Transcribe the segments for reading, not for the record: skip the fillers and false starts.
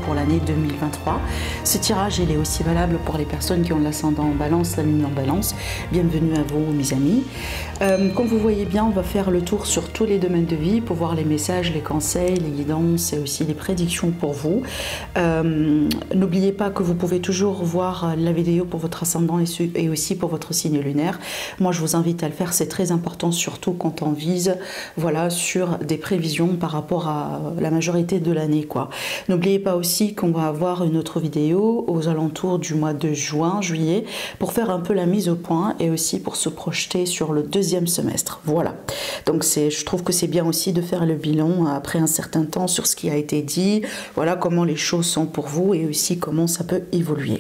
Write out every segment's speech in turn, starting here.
pour l'année 2023. Ce tirage, il est aussi valable pour les personnes qui ont l'ascendant en balance, la lune en balance. Bienvenue à vous, mes amis. Comme vous voyez bien, on va faire le tour sur tous les domaines de vie pour voir les messages, les conseils, les guidances et aussi les prédictions pour vous. N'oubliez pas que vous pouvez toujours voir la vidéo pour votre ascendant et aussi pour votre signe lunaire. Moi, je vous invite à le faire, c'est très important, surtout quand on vise voilà, sur des prévisions par rapport à la majorité de l'année, quoi. N'oubliez pas aussi qu'on va avoir une autre vidéo aux alentours du mois de juin, juillet, pour faire un peu la mise au point et aussi pour se projeter sur le deuxième semestre. Voilà. Donc je trouve que c'est bien aussi de faire le bilan après un certain temps sur ce qui a été dit, voilà comment les choses sont pour vous et aussi comment ça peut évoluer.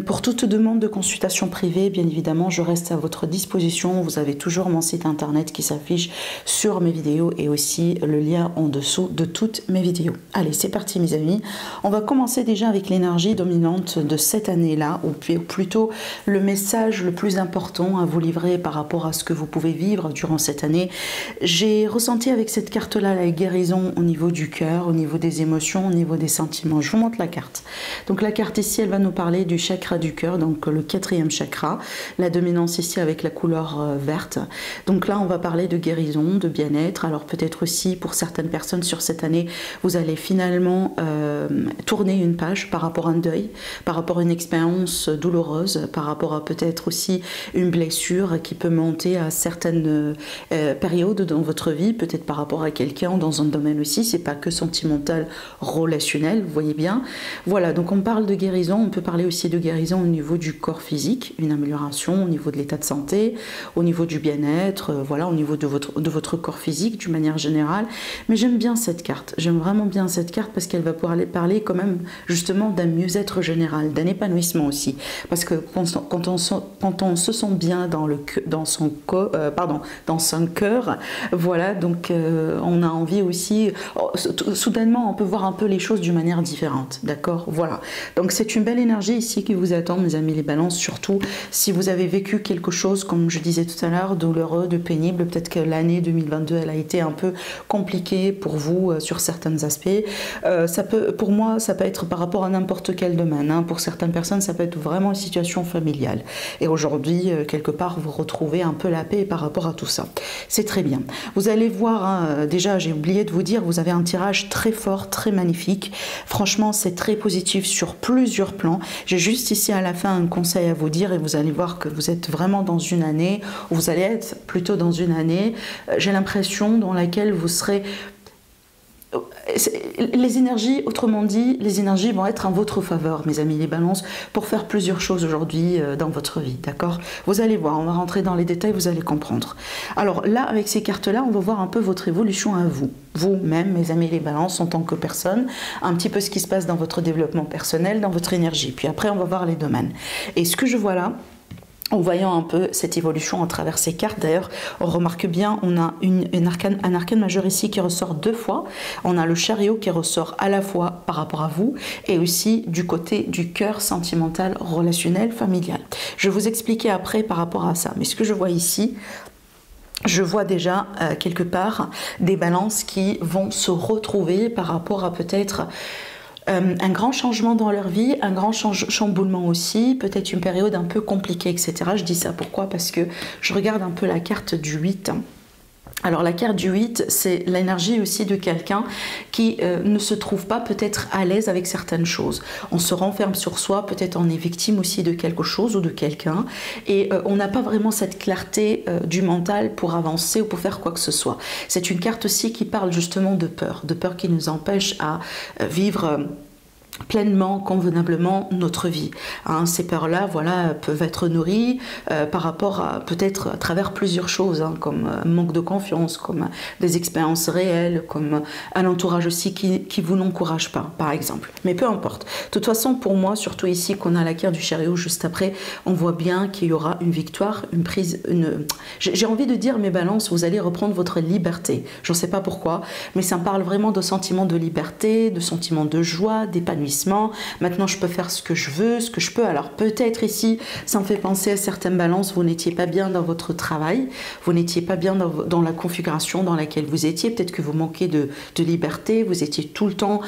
Pour toute demande de consultation privée, bien évidemment, je reste à votre disposition. Vous avez toujours mon site internet qui s'affiche sur mes vidéos et aussi le lien en dessous de toutes mes vidéos. Allez, c'est parti mes amis. On va commencer déjà avec l'énergie dominante de cette année-là, ou plutôt le message le plus important à vous livrer par rapport à ce que vous pouvez vivre durant cette année. J'ai ressenti avec cette carte-là la guérison au niveau du cœur, au niveau des émotions, au niveau des sentiments. Je vous montre la carte. Donc la carte ici, elle va nous parler du chakra du cœur, donc le 4e chakra, la dominance ici avec la couleur verte. Donc là, on va parler de guérison, de bien-être. Alors peut-être aussi pour certaines personnes sur cette année, vous allez finalement tourner une page par rapport à un deuil, par rapport à une expérience douloureuse, par rapport à peut-être aussi une blessure qui peut monter à certaines périodes dans votre vie, peut-être par rapport à quelqu'un dans un domaine aussi, c'est pas que sentimental, relationnel, vous voyez bien. Voilà, donc on parle de guérison, on peut parler aussi de guérison au niveau du corps physique, une amélioration au niveau de l'état de santé, au niveau du bien-être, voilà, au niveau de votre corps physique d'une manière générale. Mais j'aime bien cette carte, j'aime vraiment bien cette carte parce qu'elle va pouvoir parler quand même justement d'un mieux-être général, d'un épanouissement aussi. Parce que quand on se sent bien dans son cœur, voilà, donc on a envie aussi, soudainement on peut voir un peu les choses d'une manière différente, d'accord, voilà. Donc c'est une belle énergie ici qui vous attend, mes amis les balances, surtout si vous avez vécu quelque chose, comme je disais tout à l'heure, douloureux, de pénible, peut-être que l'année 2022, elle a été un peu compliquée pour vous sur certains aspects. Pour moi, ça peut être par rapport à n'importe quel domaine, hein. Pour certaines personnes, ça peut être vraiment une situation familiale. Et aujourd'hui, quelque part, vous retrouvez un peu la paix par rapport à tout ça. C'est très bien. Vous allez voir, hein, déjà, j'ai oublié de vous dire, vous avez un tirage très fort, très magnifique. Franchement, c'est très positif sur plusieurs plans. J'ai juste ici à la fin un conseil à vous dire et vous allez voir que vous êtes vraiment dans une année, ou vous allez être plutôt dans une année, j'ai l'impression, dans laquelle vous serez... Les énergies, autrement dit, les énergies vont être en votre faveur, mes amis les balances, pour faire plusieurs choses aujourd'hui dans votre vie, d'accord? Vous allez voir, on va rentrer dans les détails, vous allez comprendre. Alors là, avec ces cartes-là, on va voir un peu votre évolution à vous. Vous-même, mes amis les balances, en tant que personne, un petit peu ce qui se passe dans votre développement personnel, dans votre énergie. Puis après, on va voir les domaines. Et ce que je vois là, en voyant un peu cette évolution à travers ces cartes, d'ailleurs, on remarque bien, on a un arcane majeur ici qui ressort 2 fois. On a le chariot qui ressort à la fois par rapport à vous et aussi du côté du cœur sentimental, relationnel, familial. Je vais vous expliquer après par rapport à ça. Mais ce que je vois ici, je vois déjà quelque part des balances qui vont se retrouver par rapport à peut-être... un grand changement dans leur vie, un grand chamboulement aussi, peut-être une période un peu compliquée, etc. Je dis ça pourquoi? Parce que je regarde un peu la carte du 8. Alors la carte du 8, c'est l'énergie aussi de quelqu'un qui ne se trouve pas peut-être à l'aise avec certaines choses. On se renferme sur soi, peut-être on est victime aussi de quelque chose ou de quelqu'un et on n'a pas vraiment cette clarté du mental pour avancer ou pour faire quoi que ce soit. C'est une carte aussi qui parle justement de peur qui nous empêche à vivre pleinement, convenablement notre vie. Hein, ces peurs-là, voilà, peuvent être nourries par rapport à peut-être à travers plusieurs choses, hein, comme un manque de confiance, comme des expériences réelles, comme un entourage aussi qui vous n'encourage pas, par exemple. Mais peu importe. De toute façon, pour moi, surtout ici, qu'on a la carte du chariot juste après, on voit bien qu'il y aura une victoire, une prise, j'ai envie de dire, mes balances, vous allez reprendre votre liberté. Je ne sais pas pourquoi, mais ça me parle vraiment de sentiment de liberté, de sentiment de joie, d'épanouissement, épanouissement. Maintenant, je peux faire ce que je veux, ce que je peux. Alors peut-être ici, ça me fait penser à certaines balances, vous n'étiez pas bien dans votre travail, vous n'étiez pas bien dans la configuration dans laquelle vous étiez, peut-être que vous manquez de liberté, vous étiez tout le temps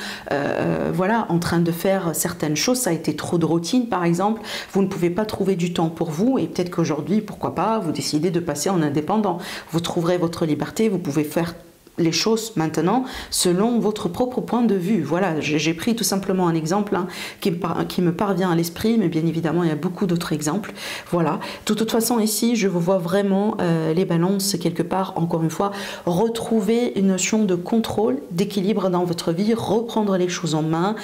voilà, en train de faire certaines choses, ça a été trop de routine par exemple, vous ne pouvez pas trouver du temps pour vous et peut-être qu'aujourd'hui, pourquoi pas, vous décidez de passer en indépendant. Vous trouverez votre liberté, vous pouvez faire les choses maintenant selon votre propre point de vue. Voilà, j'ai pris tout simplement un exemple hein, qui me parvient à l'esprit, mais bien évidemment il y a beaucoup d'autres exemples. Voilà, de toute façon ici je vous vois vraiment les balances quelque part, encore une fois, retrouver une notion de contrôle, d'équilibre dans votre vie, reprendre les choses en main.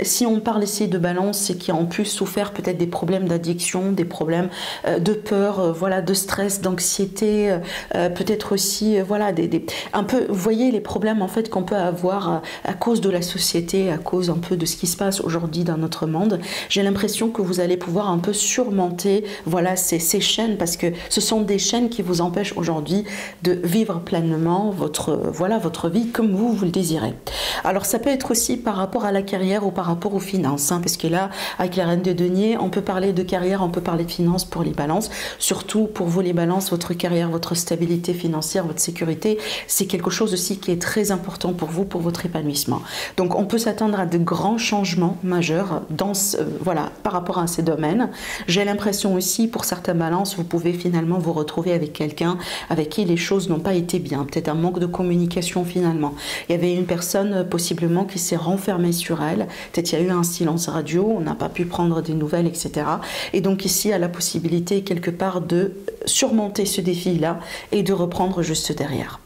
Si on parle ici de balance, c'est qui ont pu souffrir peut-être des problèmes d'addiction, des problèmes de peur, voilà, de stress, d'anxiété, peut-être aussi voilà, un peu, vous voyez les problèmes en fait qu'on peut avoir à cause de la société, à cause un peu de ce qui se passe aujourd'hui dans notre monde. J'ai l'impression que vous allez pouvoir un peu surmonter voilà, ces chaînes, parce que ce sont des chaînes qui vous empêchent aujourd'hui de vivre pleinement votre vie comme vous le désirez. Alors ça peut être aussi par rapport à la carrière ou par rapport aux finances, hein, parce que là, avec la reine de denier, on peut parler de carrière, on peut parler de finances pour les balances. Surtout pour vous les balances, votre carrière, votre stabilité financière, votre sécurité, c'est quelque chose aussi qui est très important pour vous, pour votre épanouissement. Donc on peut s'attendre à de grands changements majeurs dans voilà, par rapport à ces domaines. J'ai l'impression aussi, pour certaines balances, vous pouvez finalement vous retrouver avec quelqu'un avec qui les choses n'ont pas été bien, peut-être un manque de communication finalement. Il y avait une personne possiblement qui s'est renfermée sur elle, peut-être il y a eu un silence radio, on n'a pas pu prendre des nouvelles, etc. Et donc ici, elle a la possibilité quelque part de surmonter ce défi-là et de reprendre juste derrière.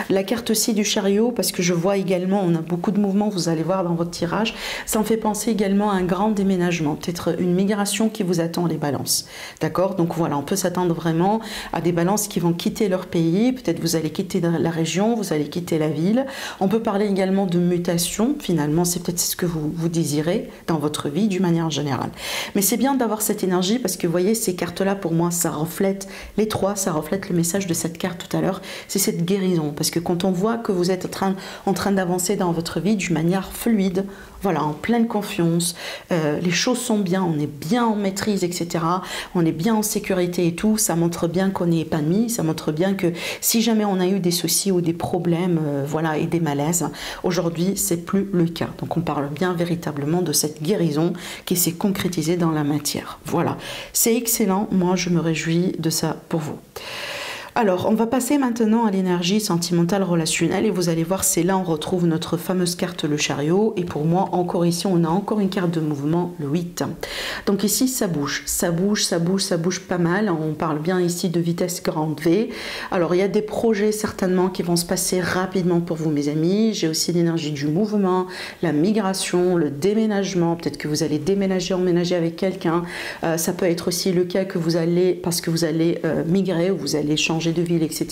La carte aussi du chariot, parce que je vois également, on a beaucoup de mouvements, vous allez voir dans votre tirage, ça me fait penser également à un grand déménagement, peut-être une migration qui vous attend, les balances. D'accord? Donc voilà, on peut s'attendre vraiment à des balances qui vont quitter leur pays, peut-être vous allez quitter la région, vous allez quitter la ville. On peut parler également de mutation, finalement, c'est peut-être ce que vous désirez dans votre vie d'une manière générale. Mais c'est bien d'avoir cette énergie, parce que vous voyez, ces cartes-là, pour moi, ça reflète, les trois, ça reflète le message de cette carte tout à l'heure, c'est cette guérison. Parce que quand on voit que vous êtes en train d'avancer dans votre vie d'une manière fluide, voilà, en pleine confiance, les choses sont bien, on est bien en maîtrise, etc. On est bien en sécurité et tout, ça montre bien qu'on est épanoui, ça montre bien que si jamais on a eu des soucis ou des problèmes, voilà, et des malaises, aujourd'hui, c'est plus le cas. Donc on parle bien véritablement de cette guérison qui s'est concrétisée dans la matière. Voilà, c'est excellent, moi je me réjouis de ça pour vous. Alors, on va passer maintenant à l'énergie sentimentale relationnelle et vous allez voir, c'est là on retrouve notre fameuse carte le chariot et pour moi, encore ici, on a encore une carte de mouvement, le 8. Donc ici, ça bouge, ça bouge, ça bouge, ça bouge pas mal. On parle bien ici de vitesse grande V. Alors, il y a des projets certainement qui vont se passer rapidement pour vous, mes amis. J'ai aussi l'énergie du mouvement, la migration, le déménagement. Peut-être que vous allez déménager, emménager avec quelqu'un. Ça peut être aussi le cas que vous allez, parce que vous allez migrer ou vous allez changer de ville, etc.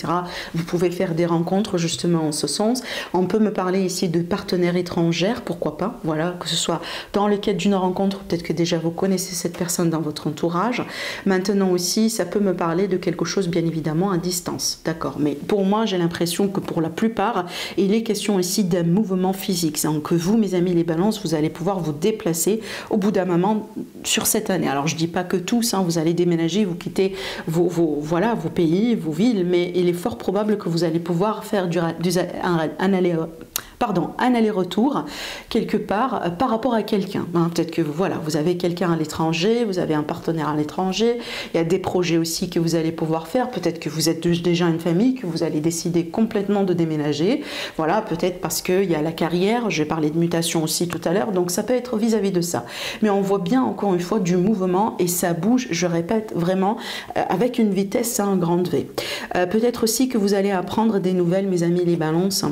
Vous pouvez faire des rencontres justement en ce sens. On peut me parler ici de partenaires étrangers, pourquoi pas, voilà, que ce soit dans le cadre d'une rencontre, peut-être que déjà vous connaissez cette personne dans votre entourage. Maintenant aussi, ça peut me parler de quelque chose bien évidemment à distance, d'accord. Mais pour moi, j'ai l'impression que pour la plupart, il est question ici d'un mouvement physique, donc que vous, mes amis les balances, vous allez pouvoir vous déplacer au bout d'un moment sur cette année. Alors je dis pas que tous, hein, vous allez déménager, vous quittez vos pays, vos villes, mais il est fort probable que vous allez pouvoir faire un aller-retour quelque part par rapport à quelqu'un. Hein. Peut-être que voilà, vous avez quelqu'un à l'étranger, vous avez un partenaire à l'étranger, il y a des projets aussi que vous allez pouvoir faire, peut-être que vous êtes déjà une famille, que vous allez décider complètement de déménager, voilà, peut-être parce qu'il y a la carrière, j'ai parlé de mutation aussi tout à l'heure, donc ça peut être vis-à-vis de ça. Mais on voit bien encore une fois du mouvement et ça bouge, je répète vraiment, avec une vitesse en grande V. Peut-être aussi que vous allez apprendre des nouvelles, mes amis les balances,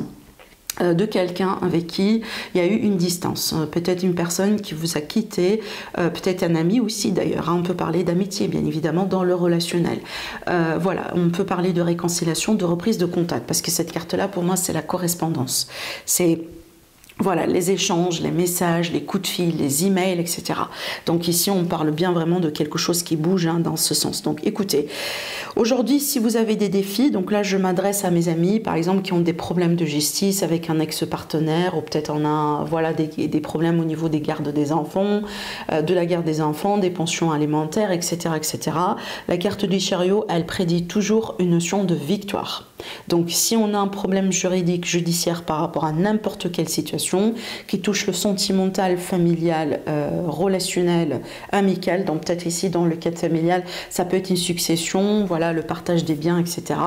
de quelqu'un avec qui il y a eu une distance, peut-être une personne qui vous a quitté, peut-être un ami aussi d'ailleurs, hein. On peut parler d'amitié bien évidemment dans le relationnel, voilà, on peut parler de réconciliation, de reprise de contact, parce que cette carte là pour moi c'est la correspondance, c'est Voilà, les échanges, les messages, les coups de fil, les emails, etc. Donc ici, on parle bien vraiment de quelque chose qui bouge dans ce sens. Donc écoutez, aujourd'hui, si vous avez des défis, donc là, je m'adresse à mes amis, par exemple, qui ont des problèmes de justice avec un ex-partenaire, ou peut-être on a voilà, des problèmes au niveau des gardes des enfants, de la garde des enfants, des pensions alimentaires, etc., etc. La carte du chariot, elle prédit toujours une notion de victoire. Donc si on a un problème juridique, judiciaire par rapport à n'importe quelle situation, qui touche le sentimental, familial, relationnel, amical, donc peut-être ici dans le cadre familial, ça peut être une succession, voilà, le partage des biens, etc.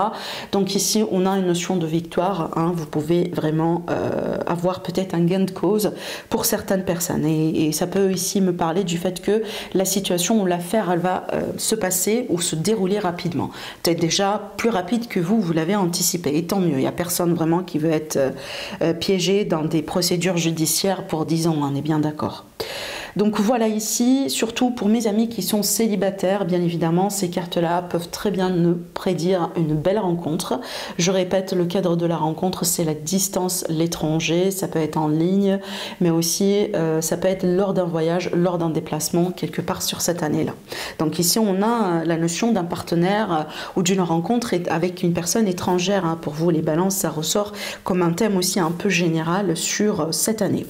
Donc ici, on a une notion de victoire, vous pouvez vraiment avoir peut-être un gain de cause pour certaines personnes. Et ça peut ici me parler du fait que la situation ou l'affaire, elle va se passer ou se dérouler rapidement. Peut-être déjà plus rapide que vous l'avez anticipé. Et tant mieux, il n'y a personne vraiment qui veut être piégé dans des procédures judiciaire pour 10 ans, on est bien d'accord. Donc voilà ici, surtout pour mes amis qui sont célibataires, bien évidemment, ces cartes-là peuvent très bien nous prédire une belle rencontre. Je répète, le cadre de la rencontre, c'est la distance, l'étranger, ça peut être en ligne, mais aussi ça peut être lors d'un voyage, lors d'un déplacement, quelque part sur cette année-là. Donc ici, on a la notion d'un partenaire ou d'une rencontre avec une personne étrangère. Pour vous, les balances, ça ressort comme un thème aussi un peu général sur cette année.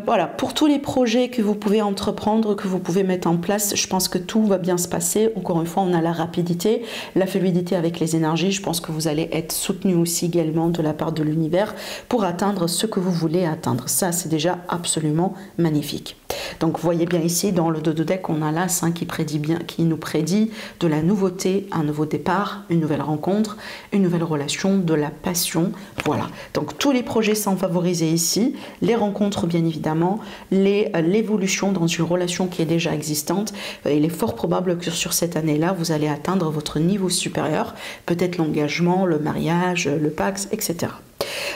Voilà, pour tous les projets que vous pouvez entreprendre, que vous pouvez mettre en place, je pense que tout va bien se passer. Encore une fois, on a la rapidité, la fluidité avec les énergies. Je pense que vous allez être soutenu aussi également de la part de l'univers pour atteindre ce que vous voulez atteindre. Ça, c'est déjà absolument magnifique. Donc, vous voyez bien ici, dans le dos de deck, on a l'As qui nous prédit de la nouveauté, un nouveau départ, une nouvelle rencontre, une nouvelle relation, de la passion. Voilà. Donc, tous les projets sont favorisés ici. Les rencontres, bien évidemment, l'évolution dans une relation qui est déjà existante. Il est fort probable que sur cette année-là, vous allez atteindre votre niveau supérieur, peut-être l'engagement, le mariage, le Pax, etc.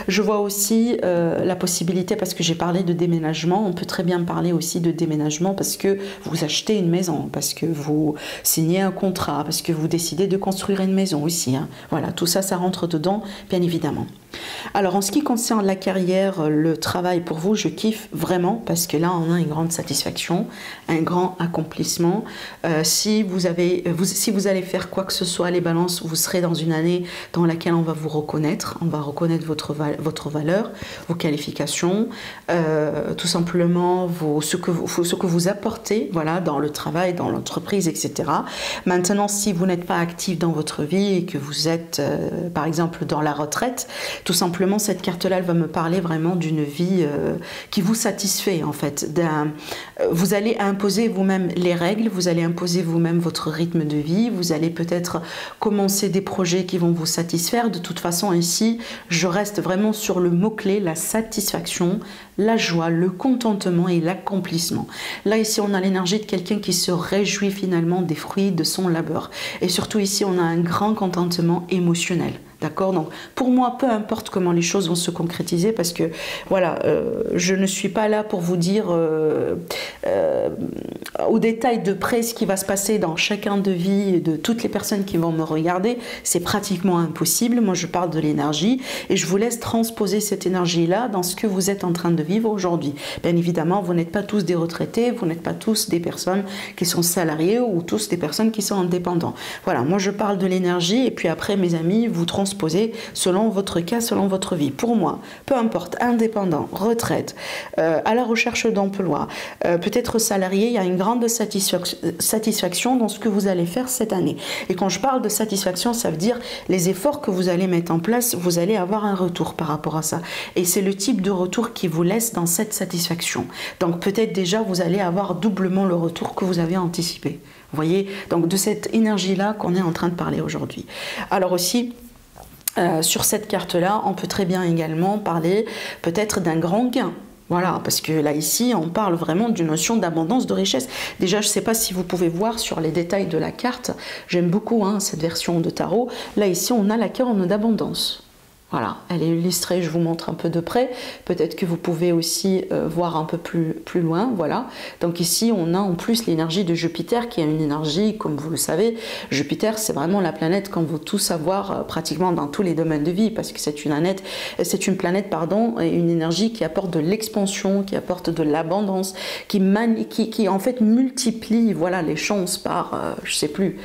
Je vois aussi la possibilité, parce que j'ai parlé de déménagement, on peut très bien parler aussi de déménagement parce que vous achetez une maison, parce que vous signez un contrat, parce que vous décidez de construire une maison aussi. Voilà, tout ça, ça rentre dedans, bien évidemment. Alors, en ce qui concerne la carrière, le travail pour vous, je kiffe vraiment parce que là, on a une grande satisfaction, un grand accomplissement. Si vous allez faire quoi que ce soit, les balances, vous serez dans une année dans laquelle on va vous reconnaître, on va reconnaître votre valeur, vos qualifications, tout simplement ce que vous apportez, voilà, dans le travail, dans l'entreprise, etc. Maintenant, si vous n'êtes pas actif dans votre vie et que vous êtes, par exemple, dans la retraite, tout simplement, cette carte-là, elle va me parler vraiment d'une vie qui vous satisfait, en fait. Vous allez imposer vous-même les règles, vous allez imposer vous-même votre rythme de vie, vous allez peut-être commencer des projets qui vont vous satisfaire. De toute façon, ici, je reste vraiment sur le mot-clé, la satisfaction, la joie, le contentement et l'accomplissement. Là, ici, on a l'énergie de quelqu'un qui se réjouit finalement des fruits de son labeur. Et surtout, ici, on a un grand contentement émotionnel. D'accord? Donc, pour moi, peu importe comment les choses vont se concrétiser, parce que, voilà, je ne suis pas là pour vous dire au détail de près ce qui va se passer dans chacun de vie de toutes les personnes qui vont me regarder. C'est pratiquement impossible. Moi, je parle de l'énergie et je vous laisse transposer cette énergie-là dans ce que vous êtes en train de vivre aujourd'hui. Bien évidemment, vous n'êtes pas tous des retraités, vous n'êtes pas tous des personnes qui sont salariées ou tous des personnes qui sont indépendants. Voilà, moi, je parle de l'énergie et puis après, mes amis, vous transposez selon votre cas, selon votre vie. Pour moi, peu importe, indépendant, retraite, à la recherche d'emploi, peut-être salarié, il y a une grande satisfaction dans ce que vous allez faire cette année. Et quand je parle de satisfaction, ça veut dire les efforts que vous allez mettre en place, vous allez avoir un retour par rapport à ça. Et c'est le type de retour qui vous laisse dans cette satisfaction. Donc peut-être déjà, vous allez avoir doublement le retour que vous avez anticipé. Vous voyez, donc de cette énergie-là qu'on est en train de parler aujourd'hui. Alors aussi, sur cette carte-là, on peut très bien également parler peut-être d'un grand gain. Voilà, parce que là, ici, on parle vraiment d'une notion d'abondance, de richesse. Déjà, je ne sais pas si vous pouvez voir sur les détails de la carte, j'aime beaucoup cette version de tarot. Là, ici, on a la corne d'abondance. Voilà, elle est illustrée, je vous montre un peu de près. Peut-être que vous pouvez aussi voir un peu plus loin, voilà. Donc ici, on a en plus l'énergie de Jupiter, qui est une énergie, comme vous le savez, Jupiter, c'est vraiment la planète qu'on veut tout savoir pratiquement dans tous les domaines de vie, parce que c'est une planète, pardon, et une énergie qui apporte de l'expansion, qui apporte de l'abondance, qui en fait multiplie, voilà, les chances par, je sais plus,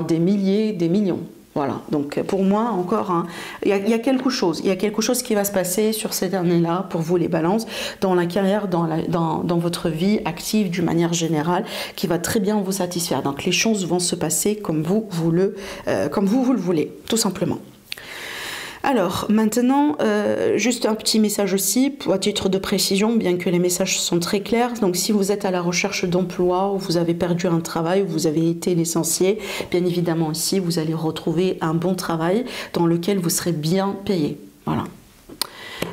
des milliers, des millions. Voilà, donc pour moi encore, hein, il y a quelque chose qui va se passer sur cette année-là pour vous les balances, dans la carrière, dans votre vie active d'une manière générale, qui va très bien vous satisfaire. Donc les choses vont se passer comme vous le voulez, tout simplement. Alors maintenant, juste un petit message aussi, à titre de précision, bien que les messages sont très clairs. Donc si vous êtes à la recherche d'emploi, ou vous avez perdu un travail, ou vous avez été licencié, bien évidemment ici, vous allez retrouver un bon travail dans lequel vous serez bien payé. Voilà.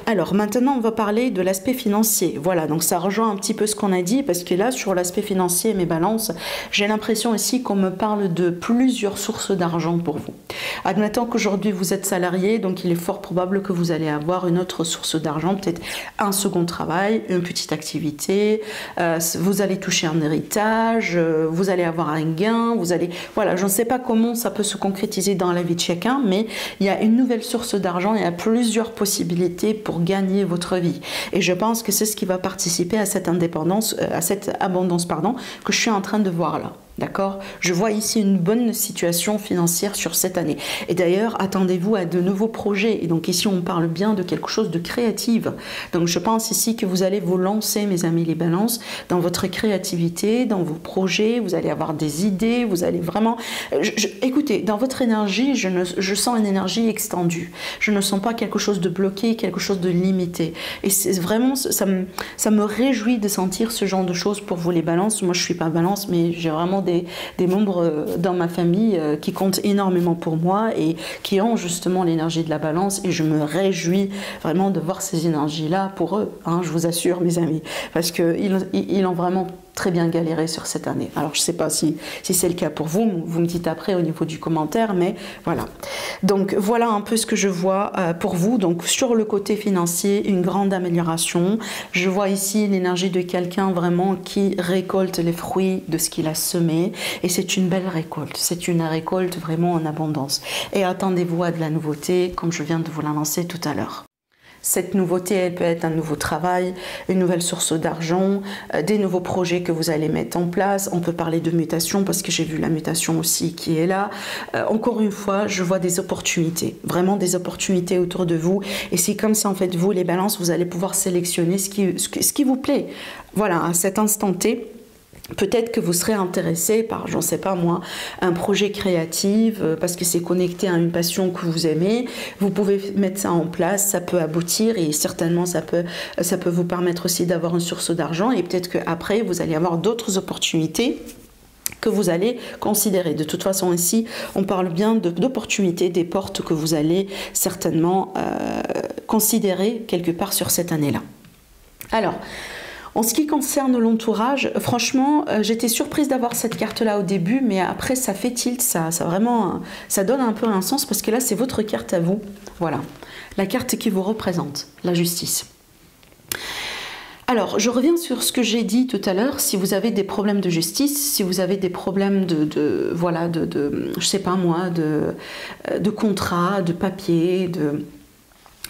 Alors maintenant, on va parler de l'aspect financier. Voilà, donc ça rejoint un petit peu ce qu'on a dit, parce que là, sur l'aspect financier, mes balances, j'ai l'impression ici qu'on me parle de plusieurs sources d'argent pour vous. Admettons qu'aujourd'hui, vous êtes salarié, donc il est fort probable que vous allez avoir une autre source d'argent, peut-être un second travail, une petite activité, vous allez toucher un héritage, vous allez avoir un gain, voilà, je ne sais pas comment ça peut se concrétiser dans la vie de chacun, mais il y a une nouvelle source d'argent, il y a plusieurs possibilités pour gagner votre vie. Et je pense que c'est ce qui va participer à cette indépendance, à cette abondance, pardon, que je suis en train de voir là. D'accord? Je vois ici une bonne situation financière sur cette année. Et d'ailleurs, attendez-vous à de nouveaux projets. Et donc ici, on parle bien de quelque chose de créatif. Donc je pense ici que vous allez vous lancer, mes amis les balances, dans votre créativité, dans vos projets. Vous allez avoir des idées. Vous allez vraiment... Écoutez, dans votre énergie, je sens une énergie extendue. Je ne sens pas quelque chose de bloqué, quelque chose de limité. Et c'est vraiment... Ça me réjouit de sentir ce genre de choses pour vous les balances. Moi, je ne suis pas balance, mais j'ai vraiment des membres dans ma famille qui comptent énormément pour moi et qui ont justement l'énergie de la balance, et je me réjouis vraiment de voir ces énergies-là pour eux, hein, je vous assure mes amis, parce qu'ils ont vraiment très bien galéré sur cette année. Alors je ne sais pas si c'est le cas pour vous, vous me dites après au niveau du commentaire, mais voilà. Donc voilà un peu ce que je vois pour vous. Donc sur le côté financier, une grande amélioration. Je vois ici l'énergie de quelqu'un vraiment qui récolte les fruits de ce qu'il a semé, et c'est une belle récolte. C'est une récolte vraiment en abondance. Et attendez-vous à de la nouveauté, comme je viens de vous l'annoncer tout à l'heure. Cette nouveauté, elle peut être un nouveau travail, une nouvelle source d'argent, des nouveaux projets que vous allez mettre en place. On peut parler de mutation, parce que j'ai vu la mutation aussi qui est là. Encore une fois, je vois des opportunités, vraiment des opportunités autour de vous. Et c'est comme ça, en fait, vous, les balances, vous allez pouvoir sélectionner ce qui vous plaît. Voilà, à cet instant T. Peut-être que vous serez intéressé par, j'en sais pas moi, un projet créatif, parce que c'est connecté à une passion que vous aimez. Vous pouvez mettre ça en place, ça peut aboutir, et certainement ça peut vous permettre aussi d'avoir une source d'argent, et peut-être qu'après vous allez avoir d'autres opportunités que vous allez considérer. De toute façon ici, on parle bien d'opportunités, des portes que vous allez certainement considérer quelque part sur cette année-là. Alors, en ce qui concerne l'entourage, franchement, j'étais surprise d'avoir cette carte-là au début, mais après, ça fait tilt, ça donne un peu un sens, parce que là, c'est votre carte à vous. Voilà, la carte qui vous représente, la justice. Alors, je reviens sur ce que j'ai dit tout à l'heure. Si vous avez des problèmes de justice, si vous avez des problèmes je sais pas moi, de contrat, de papier,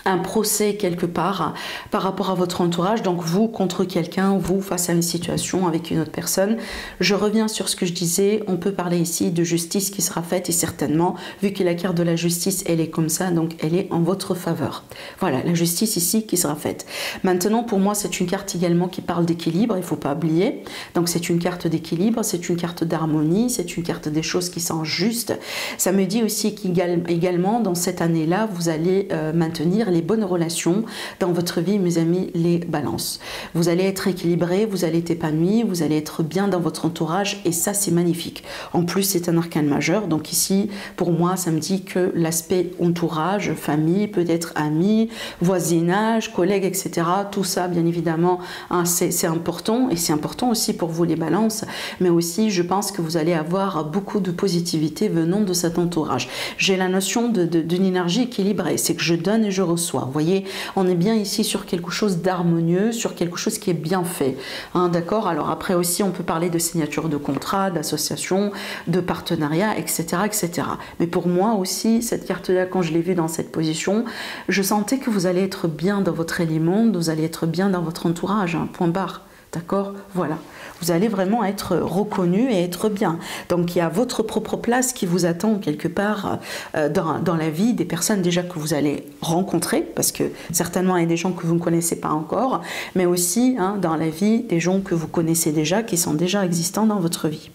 un procès quelque part par rapport à votre entourage, donc vous contre quelqu'un, vous face à une situation avec une autre personne. Je reviens sur ce que je disais, on peut parler ici de justice qui sera faite, et certainement, vu que la carte de la justice, elle est comme ça, donc elle est en votre faveur. Voilà, la justice ici qui sera faite. Maintenant, pour moi, c'est une carte également qui parle d'équilibre, il ne faut pas oublier. Donc c'est une carte d'équilibre, c'est une carte d'harmonie, c'est une carte des choses qui sont justes. Ça me dit aussi qu'également, dans cette année-là, vous allez maintenir les bonnes relations dans votre vie, mes amis, les balances. Vous allez être équilibré, vous allez être épanoui, vous allez être bien dans votre entourage et ça, c'est magnifique. En plus, c'est un arcane majeur, donc ici, pour moi, ça me dit que l'aspect entourage, famille, peut-être amis, voisinage, collègues, etc., tout ça, bien évidemment, hein, c'est important et c'est important aussi pour vous les balances, mais aussi, je pense que vous allez avoir beaucoup de positivité venant de cet entourage. J'ai la notion d'une énergie équilibrée, c'est que je donne et je reçois. Vous voyez, on est bien ici sur quelque chose d'harmonieux, sur quelque chose qui est bien fait. Hein, d'accord? Alors après aussi, on peut parler de signature de contrat, d'association, de partenariat, etc., etc. Mais pour moi aussi, cette carte-là, quand je l'ai vue dans cette position, je sentais que vous allez être bien dans votre élément, vous allez être bien dans votre entourage, hein, point barre. D'accord? Voilà. Vous allez vraiment être reconnu et être bien. Donc il y a votre propre place qui vous attend quelque part dans la vie des personnes déjà que vous allez rencontrer, parce que certainement il y a des gens que vous ne connaissez pas encore, mais aussi hein, dans la vie des gens que vous connaissez déjà, qui sont déjà existants dans votre vie.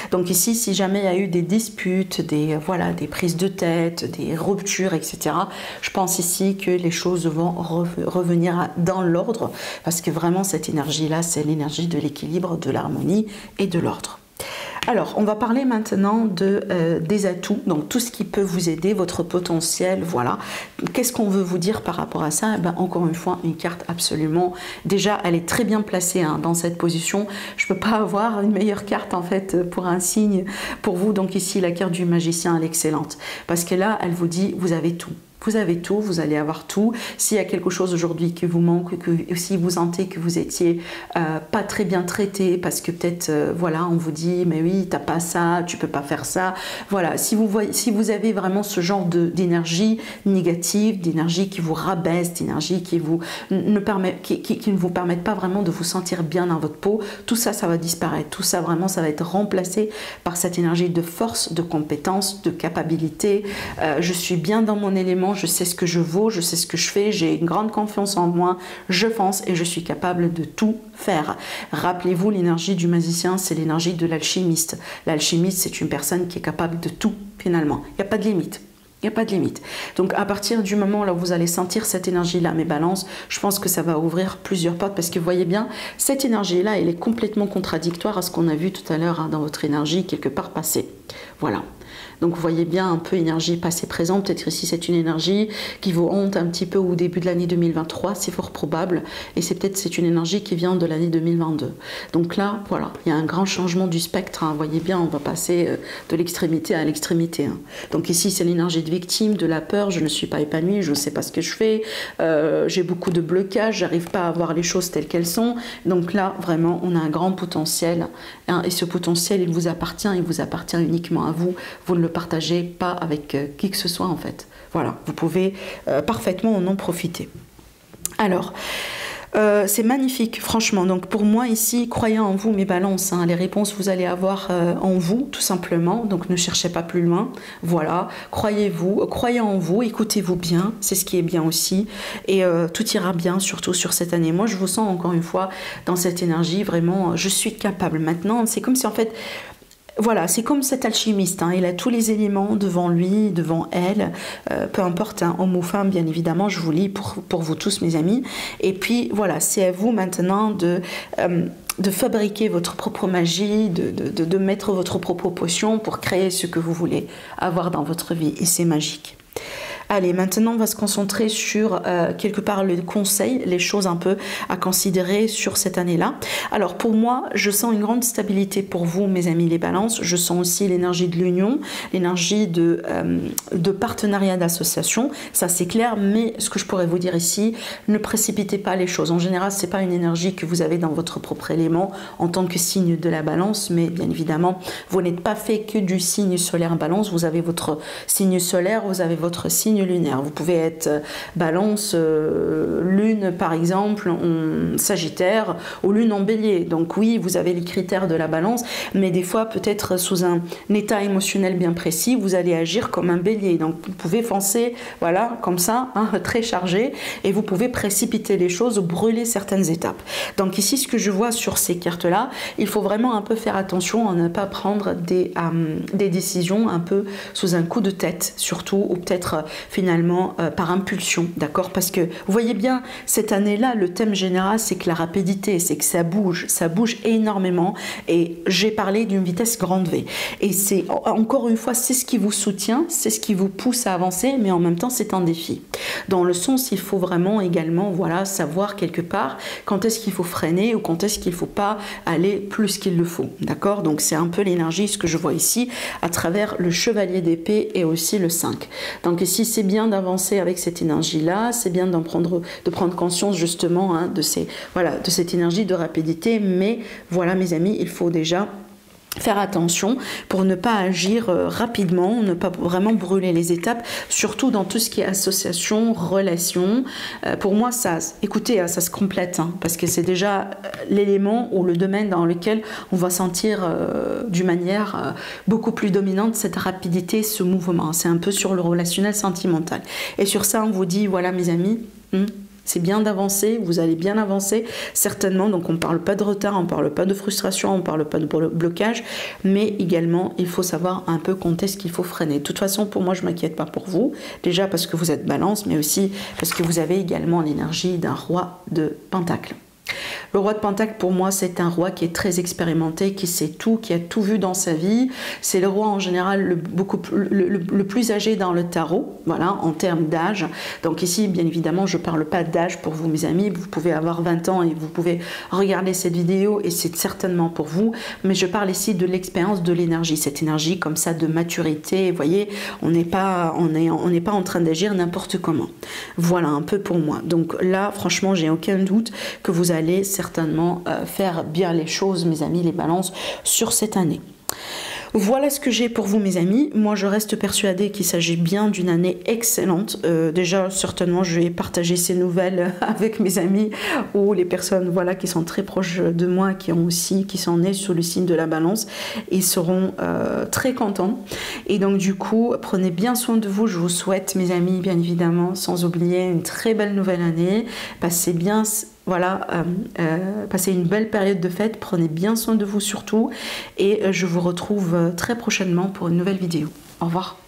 Donc ici, si jamais il y a eu des disputes, des prises de tête, des ruptures, etc., je pense ici que les choses vont revenir dans l'ordre, parce que vraiment cette énergie-là, c'est l'énergie de l'équilibre, de l'harmonie et de l'ordre. Alors, on va parler maintenant des atouts, donc tout ce qui peut vous aider, votre potentiel, voilà. Qu'est-ce qu'on veut vous dire par rapport à ça? Ben, encore une fois, une carte absolument, déjà, elle est très bien placée hein, dans cette position. Je ne peux pas avoir une meilleure carte, en fait, pour un signe, pour vous. Donc ici, la carte du magicien, elle est excellente. Parce que là, elle vous dit, vous avez tout. Vous avez tout, vous allez avoir tout. S'il y a quelque chose aujourd'hui qui vous manque, que si vous sentez que vous étiez pas très bien traité, parce que peut-être, voilà, on vous dit, mais oui, t'as pas ça, tu peux pas faire ça. Voilà, si vous avez vraiment ce genre d'énergie négative, d'énergie qui vous rabaisse, d'énergie qui ne vous permettent pas vraiment de vous sentir bien dans votre peau, tout ça, ça va disparaître. Tout ça, vraiment, ça va être remplacé par cette énergie de force, de compétence, de capacité. Je suis bien dans mon élément, je sais ce que je vaux, je sais ce que je fais, j'ai une grande confiance en moi, je fonce et je suis capable de tout faire. Rappelez-vous, l'énergie du magicien, c'est l'énergie de l'alchimiste. L'alchimiste, c'est une personne qui est capable de tout, finalement. Il n'y a pas de limite. Il n'y a pas de limite. Donc à partir du moment où vous allez sentir cette énergie-là, mes balances, je pense que ça va ouvrir plusieurs portes parce que vous voyez bien, cette énergie-là, elle est complètement contradictoire à ce qu'on a vu tout à l'heure hein, dans votre énergie quelque part passée. Voilà. Donc vous voyez bien un peu énergie passée présente, peut-être ici c'est une énergie qui vous hante un petit peu au début de l'année 2023, c'est fort probable, et c'est une énergie qui vient de l'année 2022. Donc là, voilà, il y a un grand changement du spectre, hein. Vous voyez bien, on va passer de l'extrémité à l'extrémité. Hein. Donc ici c'est l'énergie de victime, de la peur, je ne suis pas épanouie, je ne sais pas ce que je fais, j'ai beaucoup de blocages, j'arrive pas à voir les choses telles qu'elles sont. Donc là, vraiment, on a un grand potentiel, hein, et ce potentiel, il vous appartient uniquement à vous, vous ne le partagez pas avec qui que ce soit en fait. Voilà, vous pouvez parfaitement en profiter. Alors, c'est magnifique, franchement. Donc pour moi ici, croyez en vous, mes balances. Hein, les réponses, vous allez avoir en vous, tout simplement. Donc ne cherchez pas plus loin. Voilà, croyez en vous, écoutez-vous bien. C'est ce qui est bien aussi. Et tout ira bien, surtout sur cette année. Moi, je vous sens encore une fois dans cette énergie. Vraiment, je suis capable. Maintenant, c'est comme si en fait... Voilà, c'est comme cet alchimiste, hein, il a tous les éléments devant lui, devant elle, peu importe, hein, homme ou femme, bien évidemment, je vous lis pour vous tous, mes amis. Et puis, voilà, c'est à vous maintenant de fabriquer votre propre magie, de mettre votre propre potion pour créer ce que vous voulez avoir dans votre vie. Et c'est magique. Allez, maintenant on va se concentrer sur quelque part le conseil, les choses un peu à considérer sur cette année-là. Alors pour moi, je sens une grande stabilité pour vous, mes amis les balances. Je sens aussi l'énergie de l'union, l'énergie de partenariat d'association. Ça c'est clair, mais ce que je pourrais vous dire ici, ne précipitez pas les choses. En général, c'est pas une énergie que vous avez dans votre propre élément en tant que signe de la balance, mais bien évidemment, vous n'êtes pas fait que du signe solaire balance. Vous avez votre signe solaire, vous avez votre signe lunaire. Vous pouvez être balance, lune par exemple en Sagittaire ou lune en Bélier. Donc oui, vous avez les critères de la balance, mais des fois peut-être sous un état émotionnel bien précis, vous allez agir comme un Bélier. Donc vous pouvez foncer, voilà, comme ça, hein, très chargé, et vous pouvez précipiter les choses, brûler certaines étapes. Donc ici, ce que je vois sur ces cartes-là, il faut vraiment un peu faire attention à ne pas prendre des décisions un peu sous un coup de tête, surtout, ou peut-être finalement par impulsion, d'accord? Parce que vous voyez bien, cette année-là, le thème général, c'est que la rapidité, c'est que ça bouge énormément, et j'ai parlé d'une vitesse grande V. Et c'est, encore une fois, c'est ce qui vous soutient, c'est ce qui vous pousse à avancer, mais en même temps, c'est un défi. Dans le sens, il faut vraiment également, voilà, savoir quelque part quand est-ce qu'il faut freiner ou quand est-ce qu'il ne faut pas aller plus qu'il le faut, d'accord? Donc c'est un peu l'énergie, ce que je vois ici, à travers le chevalier d'épée et aussi le 5. Donc ici, c'est bien d'avancer avec cette énergie-là, c'est bien de prendre conscience justement hein, de cette énergie de rapidité, mais voilà mes amis, il faut déjà faire attention pour ne pas agir rapidement, ne pas vraiment brûler les étapes, surtout dans tout ce qui est association, relation. Pour moi, ça, écoutez, ça se complète, hein, parce que c'est déjà l'élément ou le domaine dans lequel on va sentir d'une manière beaucoup plus dominante cette rapidité, ce mouvement. C'est un peu sur le relationnel sentimental. Et sur ça, on vous dit, voilà mes amis, c'est bien d'avancer, vous allez bien avancer, certainement. Donc on ne parle pas de retard, on ne parle pas de frustration, on ne parle pas de blocage, mais également il faut savoir un peu quand est-ce qu'il faut freiner. De toute façon, pour moi, je ne m'inquiète pas pour vous, déjà parce que vous êtes balance, mais aussi parce que vous avez également l'énergie d'un roi de Pentacle. Le roi de Pentacle, pour moi, c'est un roi qui est très expérimenté, qui sait tout, qui a tout vu dans sa vie. C'est le roi en général le plus âgé dans le tarot, voilà, en termes d'âge. Donc ici, bien évidemment, je ne parle pas d'âge pour vous, mes amis. Vous pouvez avoir 20 ans et vous pouvez regarder cette vidéo et c'est certainement pour vous. Mais je parle ici de l'expérience, de l'énergie, cette énergie comme ça de maturité. Vous voyez, on n'est pas en train d'agir n'importe comment. Voilà un peu pour moi. Donc là, franchement, j'ai aucun doute que vous allez certainement faire bien les choses, mes amis, les balances, sur cette année. Voilà ce que j'ai pour vous, mes amis. Moi, je reste persuadée qu'il s'agit bien d'une année excellente. Déjà, certainement, je vais partager ces nouvelles avec mes amis ou les personnes voilà, qui sont très proches de moi, qui sont nées sous le signe de la balance. Ils seront très contents. Et donc, du coup, prenez bien soin de vous. Je vous souhaite, mes amis, bien évidemment, sans oublier une très belle nouvelle année. Passez bien... Voilà, passez une belle période de fête, prenez bien soin de vous surtout et je vous retrouve très prochainement pour une nouvelle vidéo. Au revoir.